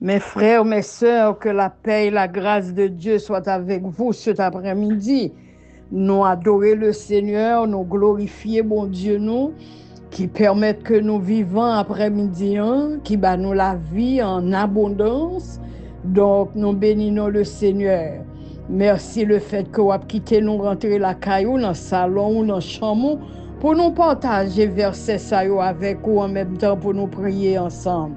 Mes frères, mes sœurs, que la paix et la grâce de Dieu soient avec vous cet après-midi. Nous adorer le Seigneur, nous glorifier bon Dieu nous, qui permettent que nous vivons après-midi, qui bat nous la vie en abondance. Donc, nous bénissons le Seigneur. Merci le fait que vous avez quitté nous rentrer la caillou dans le salon ou dans le chambre pour nous partager verset ça avec vous en même temps pour nous prier ensemble.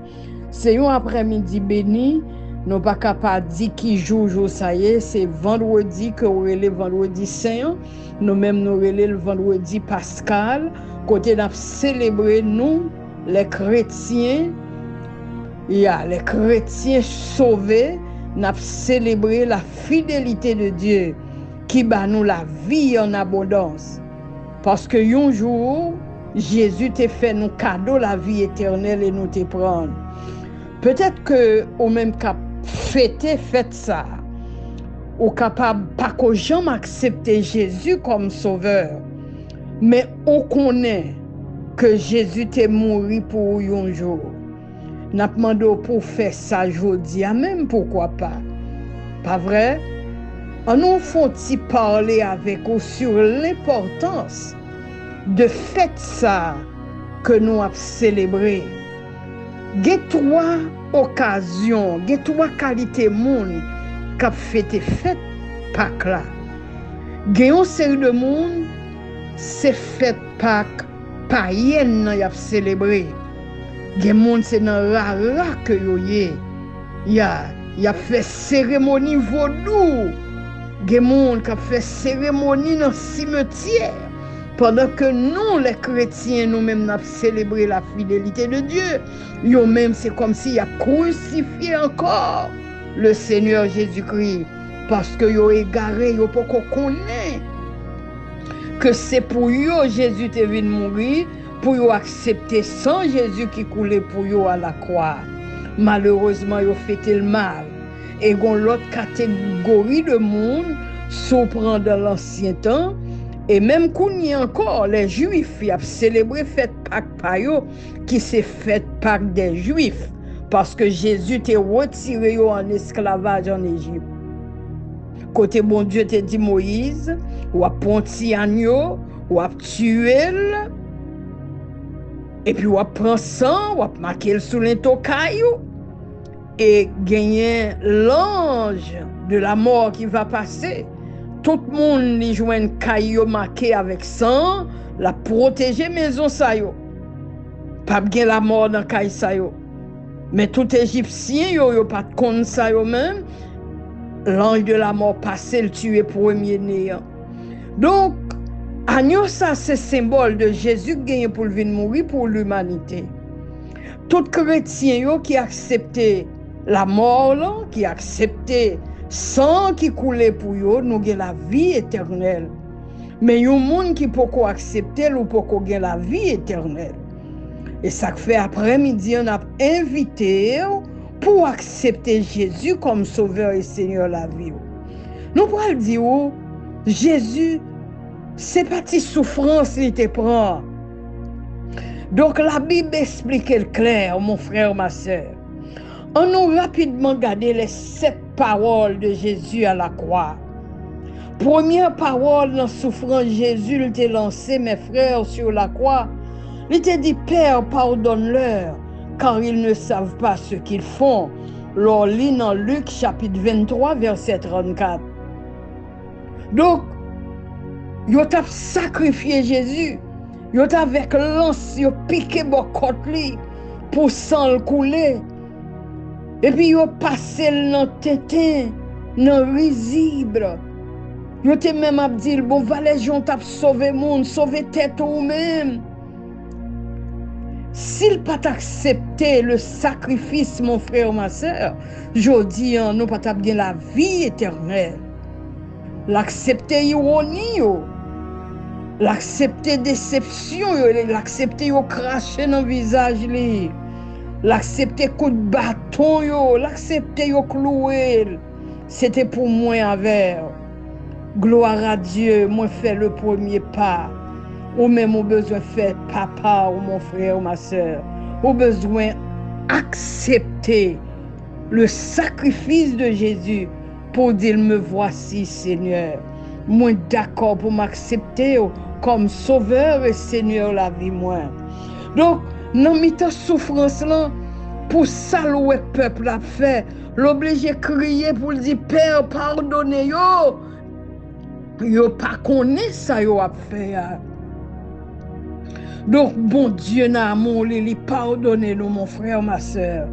C'est un après-midi béni. Nous pas capable de dire qui jour ça y est, c'est vendredi que vous relève vendredi saint. Nous-mêmes nous relève le vendredi pascal. Côté n'a célébrer nous les chrétiens. Les chrétiens sauvés, n'a célébré la fidélité de Dieu qui bat nous la vie en abondance. Parce que un jour, Jésus t'a fait nous cadeau la vie éternelle et nous te prendre. Peut-être que au même cap fête ça, ou capable pas que jamais accepter Jésus comme sauveur, mais on connaît que Jésus t'est mort pour un jour. N'a demandé pour faire ça aujourd'hui, même pourquoi pas. Pas vrai? On nous faut-il parler avec vous sur l'importance de fête ça que nous avons célébré. Il y a trois occasions, il y a trois qualités monde qui ont fêté fête Pâques là. Il y a une série de monde, c'est fête Pâques païenne qui a célébré. Il y a des gens c'est dans rara que il y a fait cérémonie vaudou. Il y a des gens qui ont fait cérémonie dans le cimetière. Pendant que nous, les chrétiens, nous-mêmes, nous avons célébré la fidélité de Dieu, nous-mêmes, c'est comme s'il a crucifié encore le Seigneur Jésus-Christ. Parce que nous avons égaré, nous ne connaissons que c'est pour eux Jésus est venu mourir, pour eux accepter sans Jésus qui coulait pour eux à la croix. Malheureusement, ils ont fait le mal. Et il y a l'autre catégorie de monde, surprend dans l'ancien temps. Et même qu'on y a encore, les Juifs, ils ont célébré fête Pâques payo, qui s'est fête Pâques des Juifs, parce que Jésus t'a retiré en esclavage en Égypte. Côté bon Dieu t'a dit Moïse, ou a ponti agneau, ou a tué, et puis ou a prend sang, ou a marqué sous l'intocaillou, et gagner l'ange de la mort qui va passer. Tout le monde li joine caillou marqué avec sang, la protéger maison sa yo. Pas bien la mort dans caille sa yo. Mais tout égyptien yo pas de compte sa yo même. L'ange de la mort passé le tuer premier né. Donc agneau ça c'est symbole de Jésus gagné pour venir mourir pour l'humanité. Tout chrétien yo qui accepté la mort là, qui accepté sang qui coulait pour eux, nous avons la vie éternelle. Mais il y a des gens qui ne peuvent pas accepter ou pas avoir la vie éternelle. Et ça fait après-midi, on a invité pour accepter Jésus comme sauveur et Seigneur de la vie. Nous pouvons dire, Jésus, c'est pas de souffrance qu'il te prend. Donc la Bible explique clair, mon frère, ma soeur. On nous rapidement regardé les 7 paroles de Jésus à la croix. Première parole dans souffrance, Jésus t'a lancé, mes frères, sur la croix. Il t'a dit, Père, pardonne-leur, car ils ne savent pas ce qu'ils font. L'on lit dans Luc chapitre 23, verset 34. Donc, ils ont sacrifié Jésus. Ils ont avec lance, ils ont piqué mon côte pour sang le couler. Et puis, ils ont passé dans le tétin, dans le risible. Ils ont même dit, bon, Valéjon t'a sauvé le monde, sauvé tête ou même. S'il pas accepté le sacrifice, mon frère, ma soeur, je dis, nous pas bien la vie éternelle. L'accepter ironie, l'accepter déception, l'accepter cracher dans le visage, l'accepter coup de bâton, l'accepter clouer. C'était pour moi avec. Gloire à Dieu, moi fait le premier pas. Ou même au besoin de faire papa ou mon frère ou ma soeur. Au besoin accepter le sacrifice de Jésus pour dire, me voici Seigneur. Moi d'accord pour m'accepter comme sauveur et Seigneur la vie moi. Donc, dans mi-temps souffrance là, pour ça le peuple a fait, l'obligé crier pour dire, Père, pardonnez yo. Yo pas connaît ça yo a fait. Donc, bon Dieu n'a amour, il pardonne nous, mon frère, ma soeur.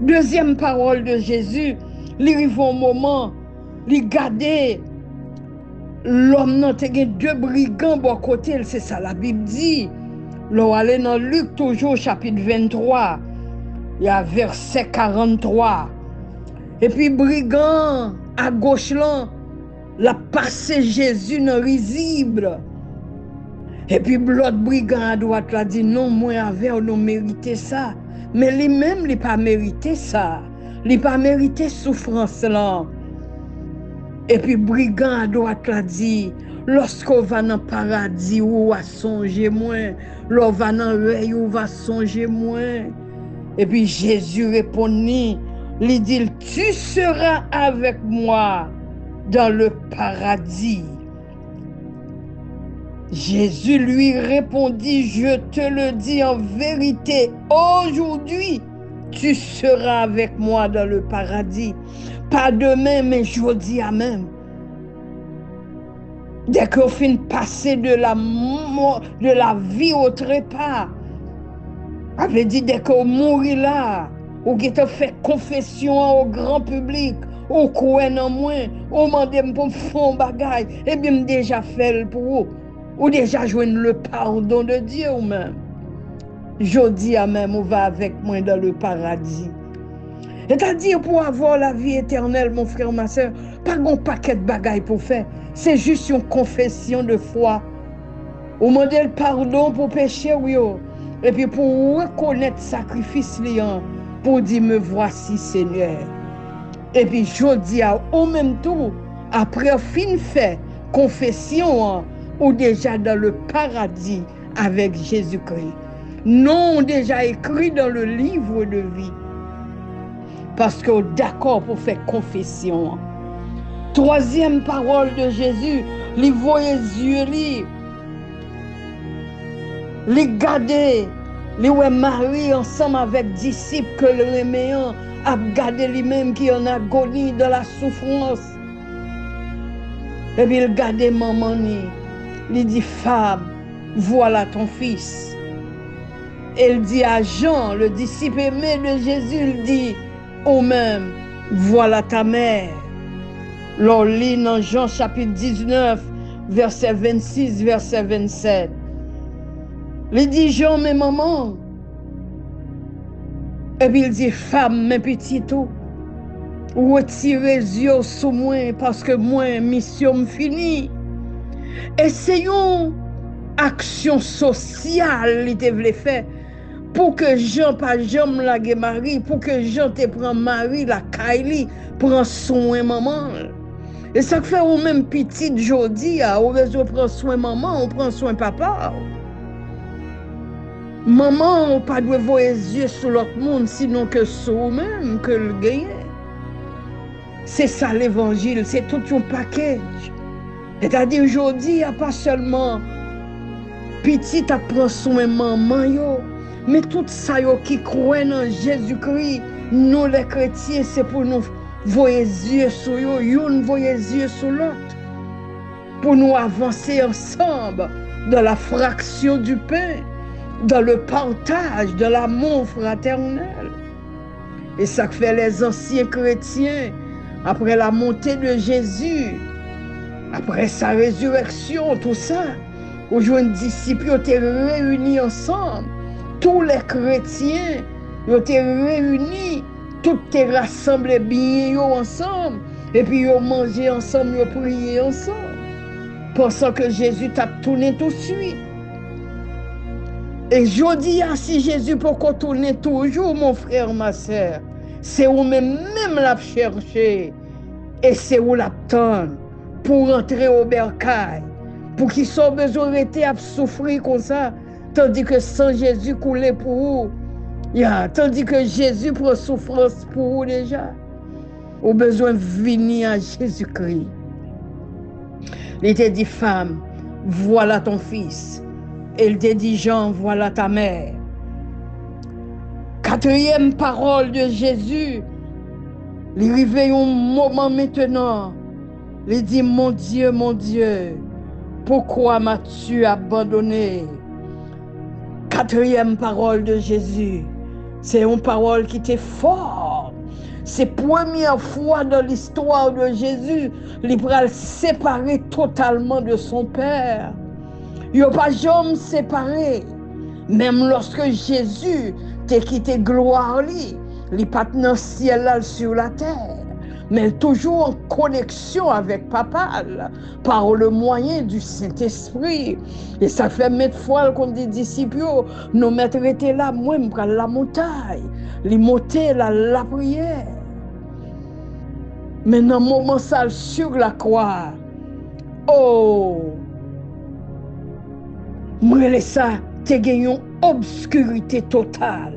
Deuxième parole de Jésus, il arrive au moment, il garde l'homme n'a pas deux brigands bon côté, c'est ça la Bible dit. L'on allait dans Luc toujours chapitre 23, il y a verset 43. Et puis brigand à gauche là, la passé Jésus dans risible. Et puis l'autre brigand à droite là dit non, moi avec on mérité ça. Mais lui-même, il n'a pas mérité ça. Il n'a pas mérité souffrance là. Et puis brigand à droite là dit, lorsqu'on va dans le paradis, on va songer moins. Lorsqu'on va dans le reuil, on va songer moins. Et puis Jésus répondit, il dit, tu seras avec moi dans le paradis. Jésus lui répondit, je te le dis en vérité, aujourd'hui, tu seras avec moi dans le paradis. Pas demain, mais jeudi à même. Dès qu'on finit de passer de la vie au trépas, avait dit dès qu'on mourit là, ou qui te fait confession au grand public, au coin en moins, au mandem pour faire bagaille, et bien déjà fait pour vous. Ou déjà joué le pardon de Dieu ou même. Jeudi à même, on va avec moi dans le paradis. C'est-à-dire pour avoir la vie éternelle, mon frère, ma soeur, pas un paquet de bagailles pour faire. C'est juste une confession de foi. Au modèle pardon pour péché, oui. Et puis pour reconnaître le sacrifice liant, pour dire me voici Seigneur. Et puis jeudi à au même tour, après fin fait confession, ou déjà dans le paradis avec Jésus-Christ. Non déjà écrit dans le livre de vie. Parce que d'accord pour faire confession. Troisième parole de Jésus, les voyez yeux, les garder, les Marie ensemble avec disciples que le reméant a gardé lui-même qui en agonie de la souffrance. Et puis il garde maman il dit femme, voilà ton fils. Elle dit à Jean, le disciple aimé de Jésus, il dit au même, voilà ta mère. L'on lit dans Jean chapitre 19, verset 26, verset 27. Il dit Jean, mais maman. Et puis il dit femme, mes petits tout. Retirez les yeux sous moi parce que moi, mission finie. Essayons action sociale, il te voulait faire. Pour que Jean pas jamais la Marie, pour que Jean te prend Marie, la Kylie, prend soin maman. Et ça fait au même petit jodi, on besoin prendre soin maman, on prend soin papa. Maman, on pas doit voir les yeux sur l'autre monde, sinon que sur nous-mêmes que le gagne. C'est ça l'évangile, c'est tout un package. C'est-à-dire aujourd'hui, il n'y a pas seulement petit à prendre soin maman, mais tout ça qui croit en Jésus-Christ, nous les chrétiens, c'est pour nous voir les yeux sur eux, nous voir les yeux sur l'autre. Pour nous avancer ensemble dans la fraction du pain, dans le partage de l'amour fraternel. Et ça fait les anciens chrétiens, après la montée de Jésus, après sa résurrection, tout ça, aujourd'hui, les disciples ont été réunis ensemble. Tous les chrétiens ont été réunis, tout est rassemblé bien ensemble, et puis ils ont mangé ensemble, ils ont prié ensemble, pensant que Jésus t'a tourné tout de suite. Et je dis, si Jésus peut tourner toujours, mon frère, ma soeur, c'est où même la chercher, et c'est où l'attendre pour entrer au bercail, pour qu'ils soient besoin d'arrêter à souffrir comme ça, tandis que sans Jésus couler pour vous, Tandis que Jésus prend souffrance pour vous déjà. Au besoin de venir à Jésus-Christ. Il t'a dit, femme, voilà ton fils. Il t'a dit, Jean, voilà ta mère. Quatrième parole de Jésus. Il arrive un moment maintenant. Il dit, mon Dieu, pourquoi m'as-tu abandonné? Quatrième parole de Jésus. C'est une parole qui était forte. C'est la première fois dans l'histoire de Jésus, il va se séparer totalement de son Père. Il n'a pas jamais séparé. Même lorsque Jésus t'a quitté gloire, il n'est pas dans le ciel là, sur la terre, mais toujours en connexion avec Papa par le moyen du Saint-Esprit. Et ça fait maintes fois qu'on dit disciples, nos maîtres étaient là, moi, je prends la montagne, les monter la prière. Mais dans le moment ça sur la croix, moi, ça, tu as gagné une obscurité totale.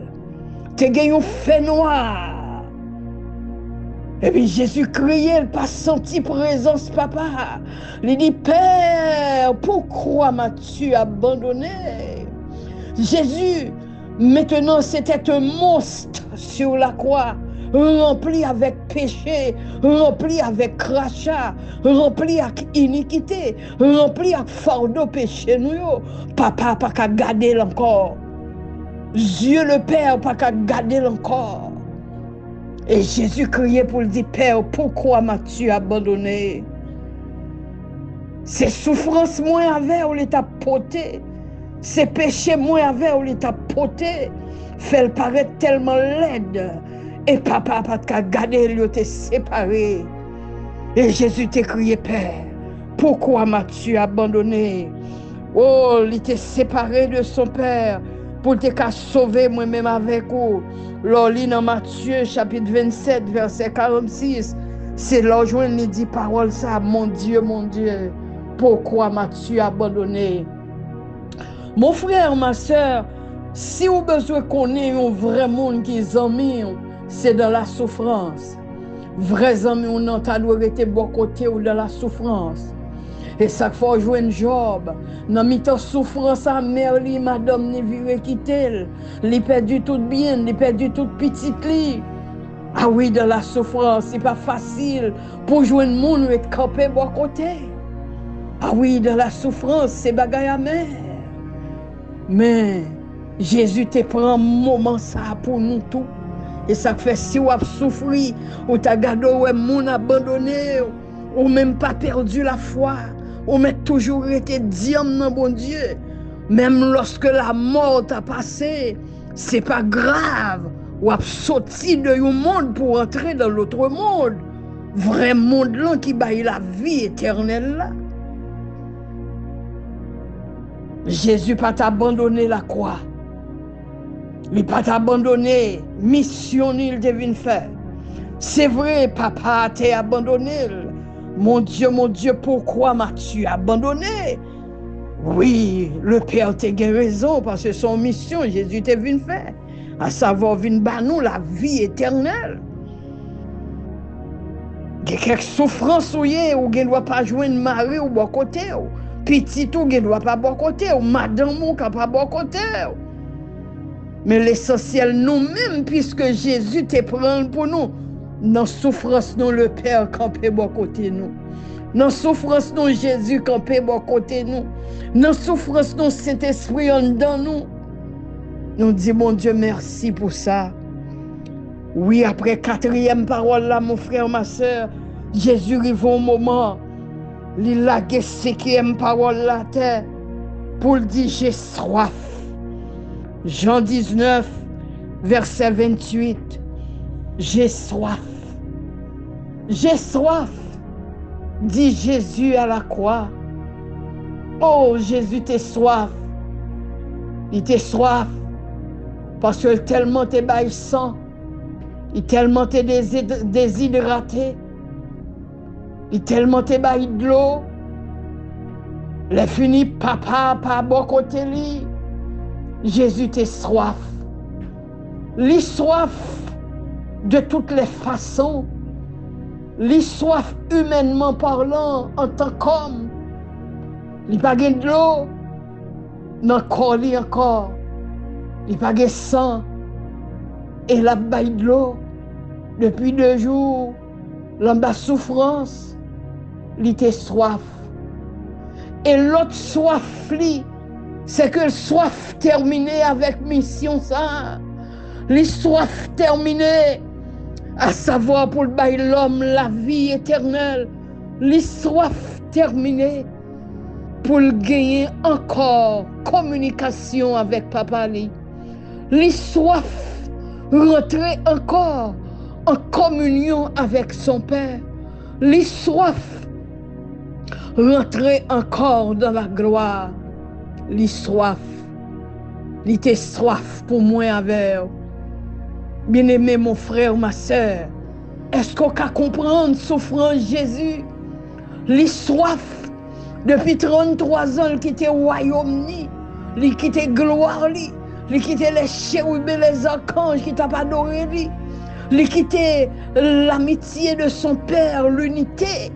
Tu as gagné un fait noir. Et puis Jésus criait, il n'a pas senti présence, papa. Il dit, Père, pourquoi m'as-tu abandonné? Jésus, maintenant, c'était un monstre sur la croix, rempli avec péché, rempli avec crachat, rempli avec iniquité, rempli avec fardeau péché. Papa n'a pas qu'à garder encore. Dieu le Père n'a pas qu'à garder encore. Et Jésus criait pour lui dire, Père, pourquoi m'as-tu abandonné? Ces souffrances moins avec, on les t'a porté. Ces péchés moins avec, on les t'a porté. Fait paraître tellement laide. Et papa n'a pas qu'à garder, il t'a séparé. Et Jésus t'a crié, Père, pourquoi m'as-tu abandonné? Oh, il t'a séparé de son Père pour te sauver moi-même avec vous. Lors dans Matthieu chapitre 27, verset 46, c'est là où il dit parole ça, mon Dieu, pourquoi m'as-tu abandonné? Mon frère, ma soeur, si vous avez besoin qu'on ait un vrai monde qui est amis, c'est dans la souffrance. Vrais amis, on n'a doit être bon côté ou dans la souffrance. Et ça faut jouer un job. Dans mi-temps souffrance à mère, madame ne vivait quitter. Il perdu tout bien, il perdu toute petite lit. Ah oui, dans la souffrance, c'est pas facile pour jouer un monde et camper bon côté. Ah oui, dans la souffrance, c'est bagaille amer. Mais Jésus te prend un moment ça pour nous tous. Et ça fait si vous avez souffert, ou tu as gardé un monde abandonné, ou même pas perdu la foi. On m'a toujours été diable dans bon Dieu. Même lorsque la mort t'a passé, c'est pas grave. On a sorti de un monde pour entrer dans l'autre monde. Vrai monde là qui baille la vie éternelle là. Jésus pas t'abandonné la croix. Il pas t'abandonné mission il devine faire. C'est vrai, papa t'a abandonné. Mon Dieu, pourquoi m'as-tu abandonné? Oui, le Père t'a raison parce que son mission, Jésus t'a venu faire, à savoir venir nous la vie éternelle. Il y a quelques souffrances ou ne doit pas jouer une mari ou bon côté, petit ou ne doit pas bon côté, ou madame ou pas bon côté. Mais l'essentiel nous-mêmes, puisque Jésus te prend pour nous, dans la souffrance, nous le Père campé bon côté nous. Dans la souffrance, nous Jésus campé bon côté nous. Dans la souffrance, nous Saint-Esprit en dedans nous. Nous disons, mon Dieu, merci pour ça. Oui, après quatrième parole là, mon frère, ma soeur, Jésus arrive au moment, il a la cinquième parole là, terre, pour dire, j'ai soif. Jean 19, verset 28, j'ai soif. J'ai soif, dit Jésus à la croix. Oh, Jésus, t'es soif. Il t'est soif parce que tellement t'es bail sang, il tellement t'es déshydraté, il tellement t'es bail de l'eau. Le fini, papa, pas bon côté lui. Jésus t'es soif. li soif de toutes les façons, li soif humainement parlant en tant qu'homme, li pa gen de l'eau dans le corps li encore, li pa gen sang, et la baille de l'eau depuis 2 jours, l'en souffrance, li était soif. Et l'autre soif li, c'est que le soif terminé avec mission ça. Les soif terminé, à savoir pour le bail l'homme la vie éternelle. Les soif terminé pour le gagner encore communication avec papa li. Les soif rentrer encore en communion avec son père. Les soif rentrer encore dans la gloire. Les soif, les t'es soif pour moi avec. Bien-aimé mon frère, ma soeur, est-ce qu'on peut comprendre souffrance Jésus? Les soif depuis 33 ans, il quittait le royaume, il quittait gloire, il quittait les chérubins et les archanges qui t'ont adoré, il quittait l'amitié de son père, l'unité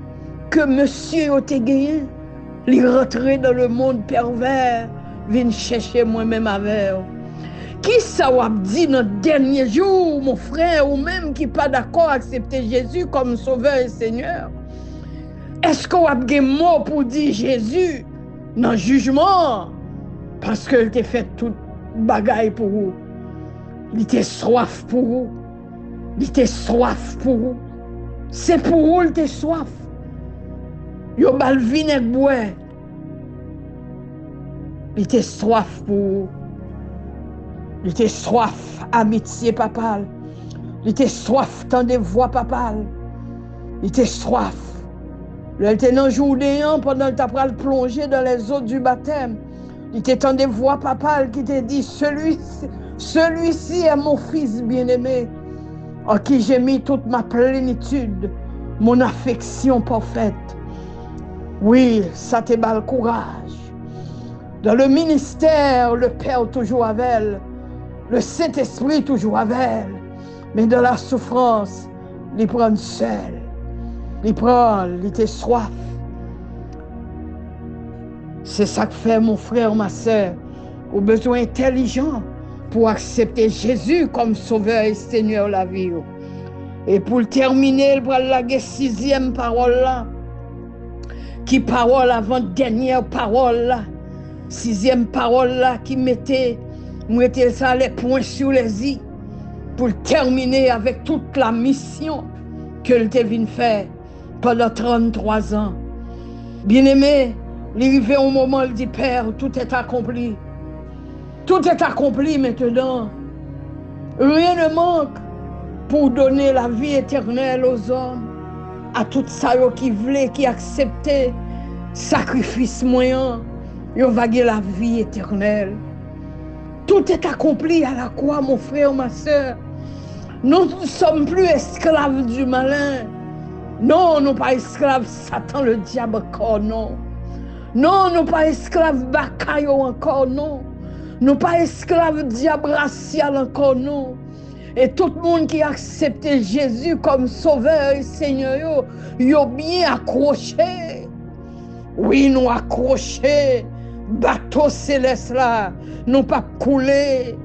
que monsieur a gagné. Il rentrait dans le monde pervers, vient chercher moi-même avec. Qui ça a dit dans le dernier jour, mon frère, ou même qui n'est pas d'accord à accepter Jésus comme sauveur et Seigneur? Est-ce qu'on a des mots pour dire Jésus dans le jugement? Parce qu'il t'a fait toute bagaille pour vous. Il était soif pour vous. Il était soif pour vous. C'est pour vous qu'il était soif. Yo bal vinaigre boire. Il était soif pour vous. Il était soif amitié papal. Il était soif tant de voix papal. Il était soif. Il était dans le jour pendant que tu as plongé dans les eaux du baptême. Il était tant de voix papal qui te dit celui-ci est mon fils bien-aimé, en qui j'ai mis toute ma plénitude, mon affection parfaite. Oui, ça te bat le courage. Dans le ministère, le Père toujours avec elle, le Saint-Esprit toujours avec elle. Mais dans la souffrance, il prend seul. Il prend, il était soif. C'est ça que fait mon frère, ma soeur. Au besoin intelligent pour accepter Jésus comme sauveur et Seigneur de la vie. Et pour terminer, il va la 6e parole là. Qui parole avant dernière parole là. 6e parole là qui mettait ça les points sur les i pour terminer avec toute la mission qu'il te venu faire pendant 33 ans. Bien-aimé, il est arrivé au moment où il dit Père, tout est accompli. Tout est accompli maintenant. Rien ne manque pour donner la vie éternelle aux hommes, à tout ça qui voulait, qui acceptait sacrifice moyen, ils va gagner la vie éternelle. Tout est accompli à la croix, mon frère, ma soeur. Nous ne sommes plus esclaves du malin. Non, nous ne sommes pas esclaves Satan, le diable encore, non. Non, nous ne sommes pas esclaves Bakayo encore, non. Nous ne sommes pas esclaves diable racial encore, non. Et tout le monde qui a accepté Jésus comme sauveur et Seigneur, ils ont bien accroché. Oui, nous accrochés. Bateau céleste là, nous pas coulé.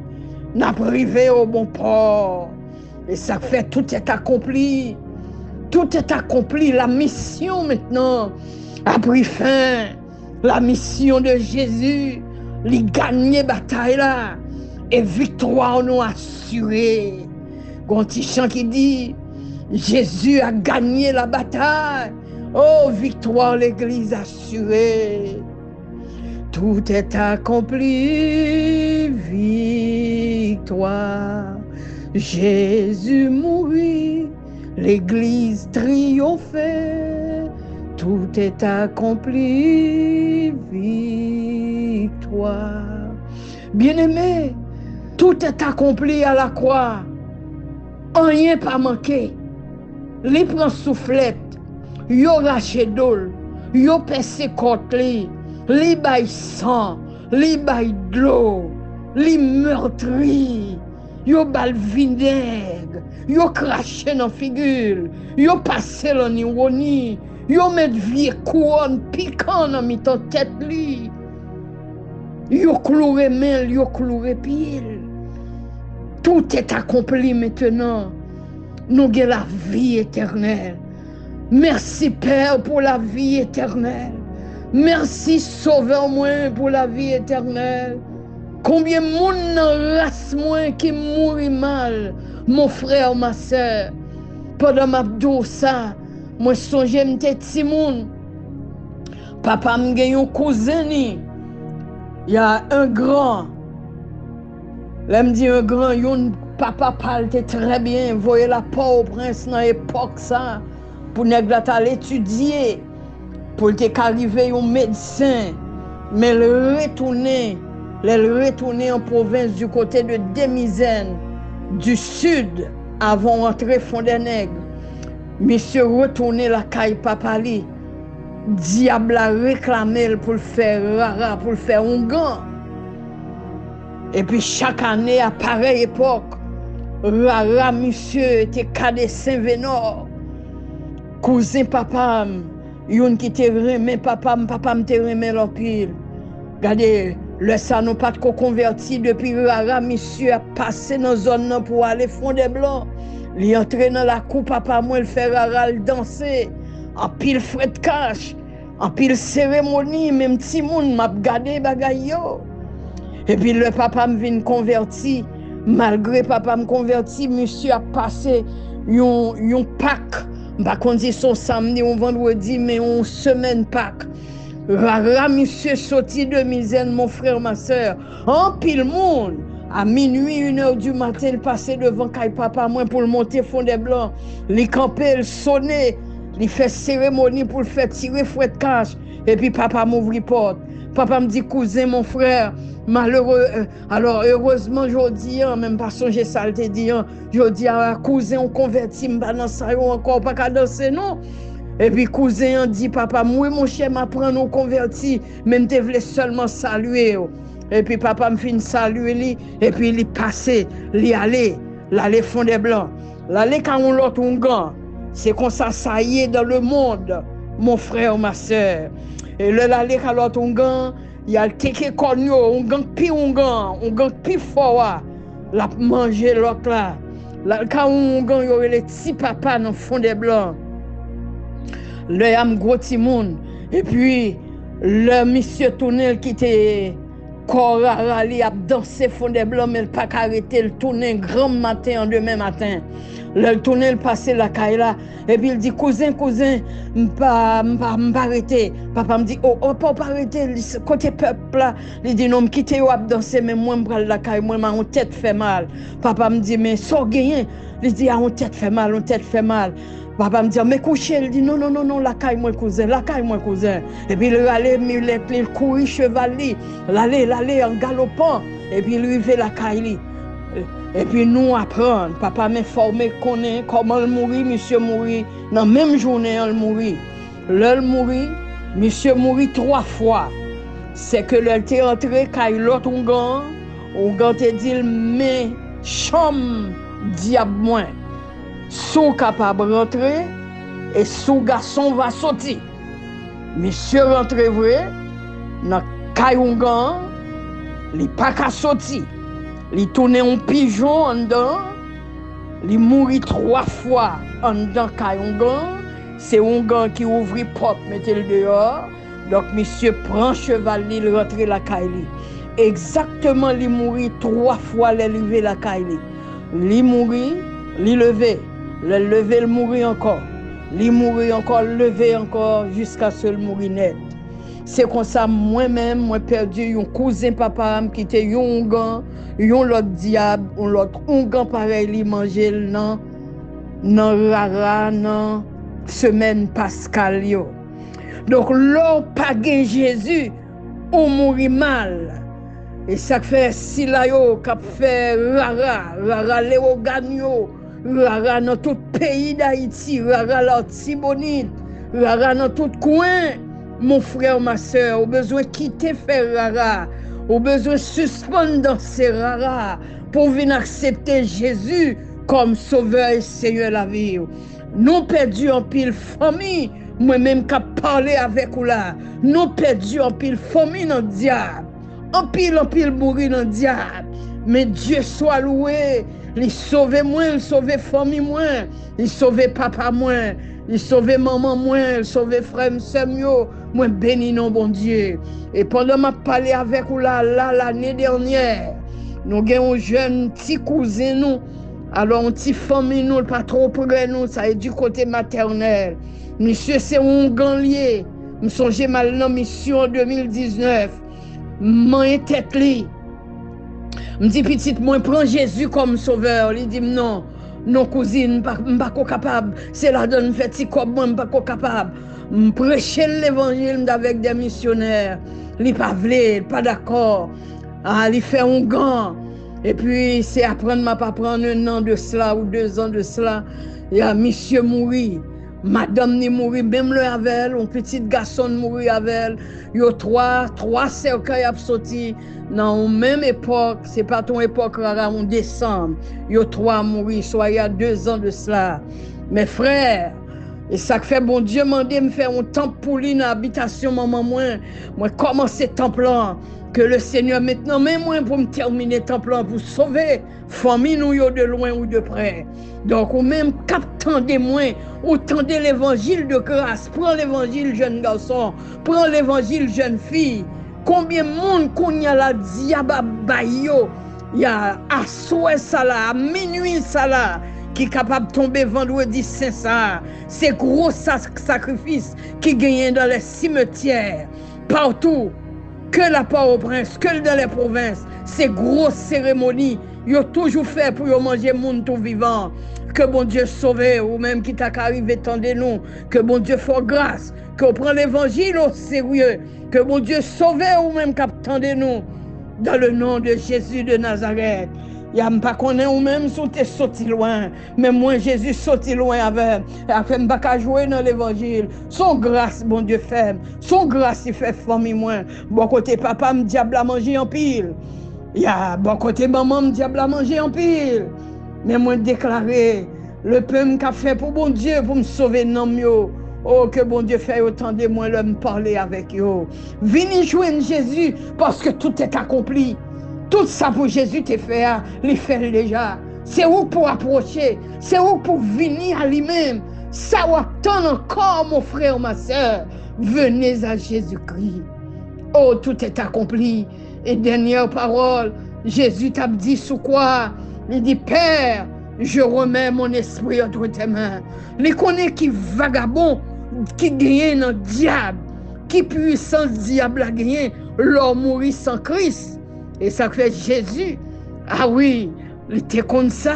Nous arrivé au bon port. Et ça fait tout est accompli. Tout est accompli. La mission maintenant a pris fin. La mission de Jésus, il gagné bataille là. Et victoire nous assurée. Un petit chant qui dit, Jésus a gagné la bataille. Oh, victoire, l'Église assurée. Tout est accompli, victoire. Jésus mourit, l'Église triomphait. Tout est accompli, victoire. Bien-aimé, tout est accompli à la croix. Rien pas manqué. Les prend soufflette, yo raché d'eau, yo pèse côte li bay sang, li bay de l'eau, li meurtri. Yo bal vinaigre, yo craché dans figure, yo passé dans ironi, yo met vieux couronne piquant dans mi ton tête li. Yo cloué main, yo cloué pied. Tout est accompli maintenant. Nous avons la vie éternelle. Merci Père pour la vie éternelle. Merci Sauveur moi pour la vie éternelle. Combien de monde dans la race moi qui mourit mal, mon frère, ma soeur. Pendant ma douce ça, moi songe m'te petit monde. Papa me gagne un cousin ni. Il y a un grand. Là me dit un grand, yon papa parle très bien, voyez la Port-au-Prince dans l'époque ça pour nèg la t'al étudier pour te arriver un médecin mais le retourner en province du côté de Demizen du sud avant d'entrer Fond-des-Nègres. Monsieur retourner la caille papa li. Diable a réclamé pour le faire rara, pour le faire un gant. Et puis chaque année à pareille époque, rara monsieur était cadet Saint-Vénor. Cousin papa, yon qui te remet papa te remet l'empile. Regardez, le ça nous pas de converti depuis rara monsieur a passé dans zone pour aller Fond-des-Blancs. Il entré dans la coupe papa moi le faire rara le danser. En pile frais de cash, en pile cérémonie, même petit monde m'a regardé bagay yo. Et puis le papa me vient converti, malgré papa me converti, monsieur a passé yon Pâques, pas qu'on dit son samedi ou vendredi, mais on semaine Pâques. Rara monsieur sorti de misère, mon frère, ma soeur, en pile monde. À minuit, 1h du matin, il passait devant Kai papa moi pour le monter Fond-des-Blancs. Il campait, il sonnait. Il fait cérémonie pour le faire tirer fouet de cache. Et puis papa m'ouvre porte. Papa me dit, cousin, mon frère, malheureux. Alors heureusement, je dis, même pas songer ça, je dis, je dis, cousin, on convertit, m'ba dans ça, encore pas qu'à danser, non? Et puis cousin dit, papa, moi, mon cher, m'apprend, on convertit, même te voulais seulement saluer. Et puis papa me fin saluer lui, et puis il est passé, il allait Fond-des-Blancs. L'aller quand on l'autre un gant. C'est comme ça y est dans le monde, mon frère, ma soeur. Et le l'aller quand l'autre un gant, il y a le teke konyo, un gant pi fort, la manger l'autre là. Quand un gant, il y aurait les petits papas dans Fond-des-Blancs. Le yam gros petit monde. Et puis, le monsieur Tournel qui était Cora li a dansé Fond-des-Blancs, mais il pas arrêté, il tournait grand matin en demain matin. Le tournait, il passait la caille là, et puis il dit cousin, m'pas arrêter. Papa me dit pas arrêter, côté peuple là, il dit non, quittez ou danser, mais moi m'pral la caille, moi ma tête fait mal. Papa me dit mais so gagné, il dit on tête fait mal. Papa me dit, mais coucher, il dit non, la caille moi cousin. Et puis il allait, il courir cheval, l'aller en galopant, et puis il arrivait la caille. Et puis nous apprendre, papa m'informer comment il mourit, monsieur mourit, dans la même journée il mourit. L'heure mourit, monsieur mourit 3 fois. C'est que l'heure était entré, caille l'autre on te dit, mais chambre diable moins. Sous capable de rentrer et sous garçon va sortir. Monsieur rentre vrai, dans Kayungan, il pas qu'à sortir. Il tourne un pigeon en dedans, il mourit 3 fois en dedans Kayungan. C'est un gars qui ouvre la porte, mettez le dehors. Donc monsieur prend cheval, il rentre la caille. Exactement, il mourit 3 fois, il levé la caille. Il mourit, il levé. Le lever, le mourir encore. Il mourir encore, lever encore, jusqu'à ce qu'il mourir net. C'est comme ça, moi-même, moi perdu un cousin papa qui était un gant, un l'autre diable, un l'autre gant pareil, il mangeait dans rara, dans semaine pascal. Donc, l'on pas gain Jésus, on mourit mal. Et ça fait si là, qu'a fait rara, léo gagno. Rara dans tout pays d'Haïti, rara la Tibonite, rara dans tout coin. Mon frère, ma soeur, au besoin de quitter faire rara. Ou besoin de suspendre dans ces rares pour venir accepter Jésus comme sauveur et Seigneur la vie. Nous perdu en pile famille, moi-même qui parler avec vous là. Nous perdu en pile famille dans le diable. En pile mourir dans le diable. Mais Dieu soit loué. Il sauve moi, il sauve famille moi, il sauve papa moi, il sauve maman moi, il sauve frère sœur moi béni non bon Dieu. Et pendant m'a parlé avec vous là l'année dernière, nous avons un jeune petit cousin nous. Alors, un petit famille, nous, pas trop près nous, ça est du côté maternel. Monsieur, c'est un ganlier. Je me songe mal dans mission en 2019. M'en tête li. Me dit petite, moi, prends Jésus comme sauveur. Il dit non, non, cousine, je pas capable. C'est la donne fait comme moi, je pas capable. Je prêcher l'évangile avec des missionnaires. Il pas vle, pas d'accord. Ah, il fait un gant. Et puis, c'est après m'a pas prendre 1 an de cela ou 2 ans de cela. Il y a monsieur mouri. Madame ni mouri, même le avec elle, un petit garçon mouri avec elle. Il y a trois cercueils à sorti. Dans la même époque, c'est pas ton époque rara, en décembre. Il y a 3 mouri, soit il y a 2 ans de cela. Mes frères, et ça fait bon Dieu m'a dit me faire un temple pour lui dans l'habitation maman moi commencer temple là. Que le Seigneur maintenant, même moi pour me terminer temple pour sauver famille nous de loin ou de près. Donc ou même captez moi, ou tendez l'évangile de grâce, prends l'évangile jeune garçon, prends l'évangile jeune fille. Combien de monde qu'on y a la diaba bayo, il y a à soir ça là, à minuit ça là, qui est capable de tomber vendredi saint ça. C'est gros sacrifice qui gagnent dans les cimetières partout. Que la Port-au-Prince, que dans les provinces, ces grosses cérémonies, ils ont toujours fait pour manger le monde tout vivant. Que bon Dieu sauve, ou même qui t'a arrivé, tendez-nous. Que bon Dieu fasse grâce, qu'on prend l'évangile au sérieux. Que bon Dieu sauve, ou même qu'attendez-nous. Dans le nom de Jésus de Nazareth. Il n'y a pas qu'on est ou même si tu es sorti loin. Mais moi, Jésus sorti loin avec. Afin de ne pas jouer dans l'évangile. Son grâce, bon Dieu, fait. Son grâce, il fait famille moins. Bon côté papa, me diable à manger en pile. Il y a bon côté maman, me diable à manger en pile. Mais moi, déclaré, le peuple qu'a fait pour bon Dieu, pour me sauver non mieux. Oh, que bon Dieu fait autant de moi, de me parler avec eux. Venez joindre Jésus parce que tout est accompli. Tout ça pour Jésus te fait, il fait déjà. C'est où pour approcher, c'est où pour venir à lui-même. Ça ou attend encore, mon frère, ma soeur. Venez à Jésus-Christ. Oh, tout est accompli. Et dernière parole, Jésus t'a dit sous quoi? Il dit, Père, je remets mon esprit entre tes mains. Il connaît qui vagabond, qui gagne dans le diable, qui puissance diable a gagné, l'homme mourit sans Christ. Et ça fait Jésus. Ah oui, il était comme ça.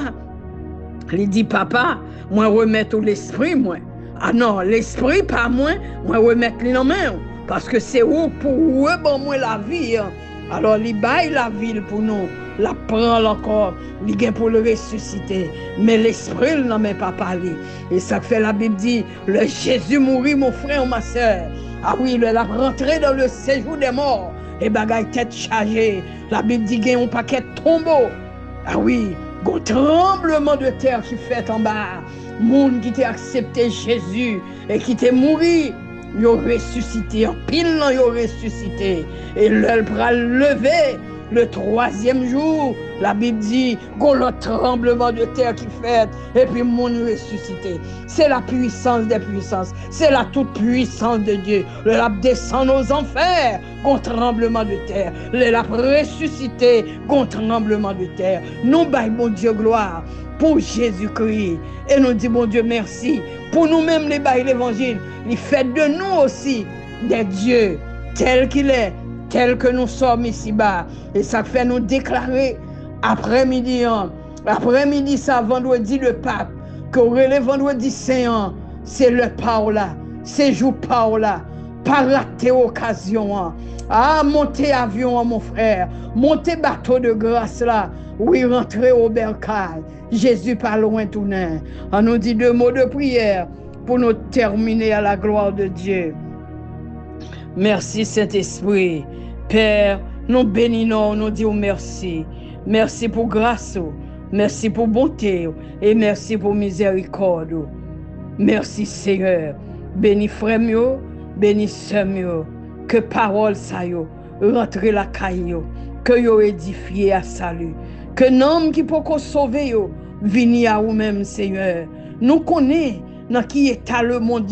Il dit, papa, moi remettre l'esprit, moi. Ah non, l'esprit, pas moi, moi remettre les mains. Parce que c'est où pour eux, bon, moi la vie. Hein. Alors, il baille la ville pour nous. La prend encore, il vient pour le ressusciter. Mais l'esprit, il n'en met pas parlé. Et ça fait la Bible dit, le Jésus mourit, mon frère, ma soeur. Ah oui, il a rentré dans le séjour des morts. Et bagaille tête chargée. La Bible dit qu'il y a un paquet de tombeaux. Ah oui, un tremblement de terre qui fait en bas. Monde qui t'a accepté Jésus et qui t'a mouru, il a ressuscité. En pile, il a ressuscité. Et le bras levé. Le 3e jour, la Bible dit, le tremblement de terre qui fait, et puis mon ressuscité. C'est la puissance des puissances, c'est la toute puissance de Dieu. Le lap descend aux enfers, tremblement de terre. Le lap ressuscité, tremblement de terre. Nous baillons, mon Dieu, gloire pour Jésus-Christ. Et nous disons, bon Dieu, merci. Pour nous-mêmes, les bails l'évangile, il fait de nous aussi des dieux tels qu'il est. Tel que nous sommes ici-bas. Et ça fait nous déclarer après-midi, ça, vendredi le pape, que le vendredi saint, c'est le Paola, c'est jour Paola, pas rater occasion. Ah, monter avion, mon frère, monter bateau de grâce là, oui, rentrer au bercail. Jésus pas loin tout nain. On nous dit 2 mots de prière pour nous terminer à la gloire de Dieu. Merci Saint-Esprit. Père, Nous bénissons, nous disons merci. Merci pour grâce, merci pour bonté et merci pour miséricorde. Merci Seigneur. Bénis frère mio, bénis sœur mio. Que parole ça yo rentre la caille yo, que yo édifié à salut. Que nom qui peut sauver yo vini à vous même Seigneur. Nous connaissons dans qui état le monde.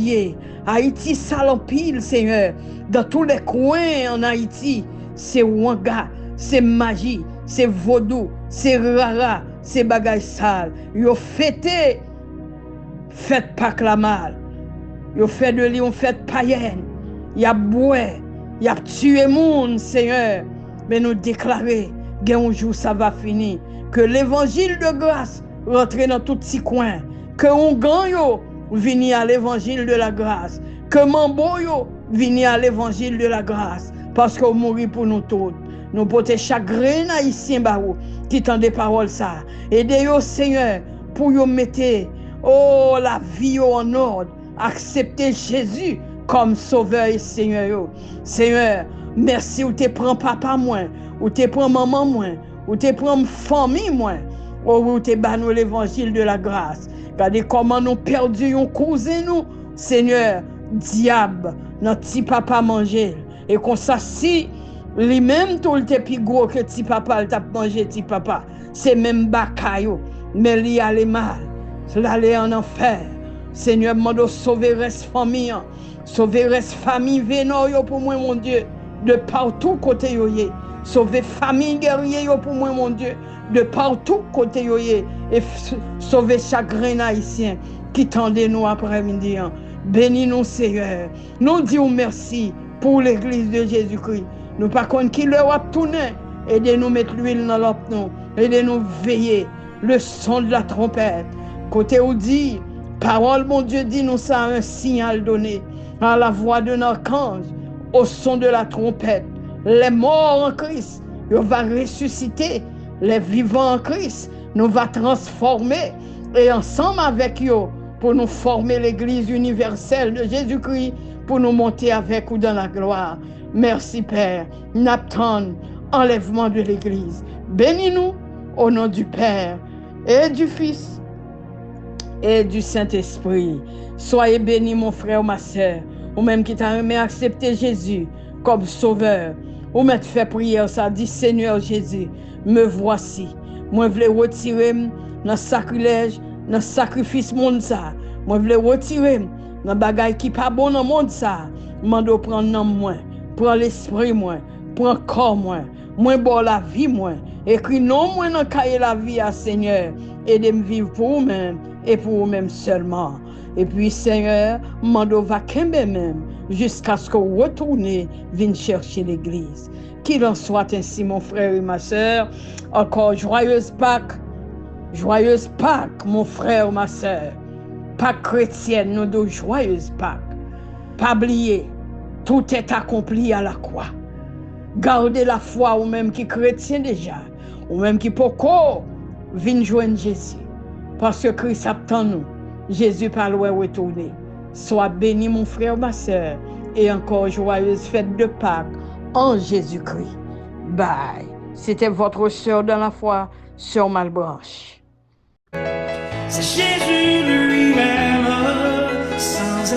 Haïti salopile Seigneur. Dans tous les coins en Haïti, c'est wanga, c'est magie, c'est vaudou, c'est rara, c'est bagay sale. Yo fêté, faites pas la mal. Yo fait de lui, on fait païenne. Y a boué, y a tué monde, Seigneur. Mais nous déclarer qu'un jour ça va finir. Que l'évangile de grâce rentre dans tous ces coins. Que on gagne yo vini à l'évangile de la grâce. Que mambo yo vini à l'évangile de la grâce. Parce qu'on mourit pour nous tous. Nous portons chagrin haïtien barou qui tend des paroles ça. Aidez-yo Seigneur pour yo mettre la vie en ordre. Accepter Jésus comme sauveur et Seigneur. Seigneur, merci ou te prends papa moins, ou te prends maman moins, ou te prends famille moins, ou te bannou l'évangile de la grâce. Regardez comment nous perdu un cousin nous, Seigneur, diable, notre petit papa manger. Et qu'on s'assit, lui-même tout le plus gros que petit papa, le t'a mangé petit papa. C'est même bakayo, mais lui allait mal, cela allait en enfer. Seigneur, m'a sauver reste famille, sauver reste famille vénor pour moi mon Dieu, de partout côté yo yé. Sauver famille guerrier pour moi mon Dieu, de partout côté yo yé, et sauver chaque grain haïtien qui tendait nous après-midi. Bénis nous Seigneur. Nous disons merci pour l'église de Jésus-Christ. Nous pas contre qui leur a tourné, aidez-nous mettre l'huile dans l'option, aidez-nous veiller le son de la trompette. Côté où dit parole, mon Dieu, dit nous ça un signal donné à la voix d'un archange, au son de la trompette. Les morts en Christ, nous va ressusciter. Les vivants en Christ, nous va transformer. Et ensemble avec eux, pour nous former l'église universelle de Jésus-Christ, pour nous monter avec ou dans la gloire. Merci Père. N'attend enlèvement de l'église. Bénis-nous au nom du Père et du Fils et du Saint-Esprit. Soyez bénis, mon frère ou ma soeur, ou même qui t'a aimé accepter Jésus comme sauveur, ou même fait prière, ça dit Seigneur Jésus, me voici. Moi, je voulais retirer dans le sacrilège, dans le sacrifice monde ça. Moi, je voulais retirer dans le bagage qui n'est pas bon dans le monde ça. Je dois prendre nom moi, prendre l'esprit moi, prendre corps moi bon la vie moi. Écris non moi dans le cahier la vie à Seigneur, et de me vivre pour vous-même et pour vous-même seulement. Et puis Seigneur, mando va kembe même jusqu'à ce que vous retournez vienne chercher l'église. Qu'il en soit ainsi mon frère et ma soeur. Encore joyeuse Pâques mon frère ou ma soeur. Pâques chrétienne, nous de joyeuse Pâques. Pas oublier, tout est accompli à la croix. Gardez la foi ou même qui chrétien déjà, ou même qui pourquoi vienne joindre Jésus. Parce que Christ attend nous. Jésus par loin retourner. Sois béni mon frère, ma soeur, et encore joyeuse fête de Pâques en Jésus-Christ. Bye. C'était votre soeur dans la foi, sœur Malbranche. C'est Jésus lui-même, sans